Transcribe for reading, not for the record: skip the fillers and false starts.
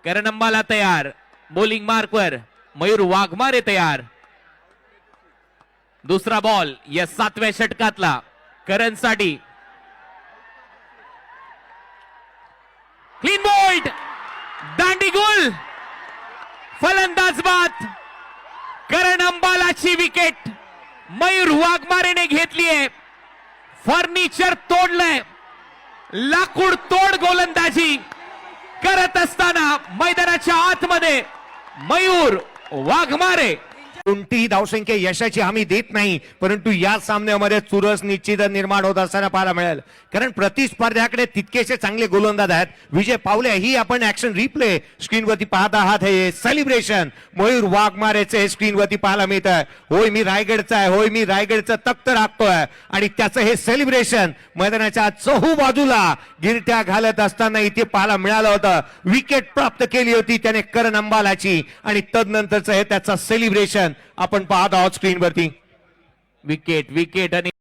करण अंबाला तयार, बॉलिंग मार्कवर मयूर वाघमारे तयार। दुसरा बॉल या 7व्या षटकातला करणसाठी। क्लीन बोल्ड, दांडी गोल, फलंदाज बाद। करण अंबालाची विकेट मयूर वाघमारेने घेतली आहे। फर्निचर तोडलंय, लाकूड तोड गोलंदाजी करत असताना मैदानाच्या आतमध्ये मयूर वाघमारे। कोणतीही धावसंख्या यशाची हमी देत नाही, परंतु या सामन्यामध्ये चुरस निश्चित निर्माण होत असताना पाहायला मिळेल, कारण प्रतिस्पर्ध्याकडे तितकेसे चांगले गोलंदाज आहेत। विजय पावले ही आपण ऍक्शन रिप्ले स्क्रीनवरती पाहत आहात। हे सेलिब्रेशन मयूर वाघमारेचे स्क्रीनवरती पाहायला मिळत आहे। होय मी रायगडचा आहे, होय मी रायगडचं तख्त राखतोय, आणि त्याचं हे सेलिब्रेशन मैदानाच्या चहू बाजूला गिरट्या घालत असताना इथे पाहायला मिळालं होतं। विकेट प्राप्त केली होती त्याने करण अंबालाची, आणि तदनंतरचं हे त्याचं सेलिब्रेशन आपण पाहत आहोत स्क्रीनवरती। विकेट आणि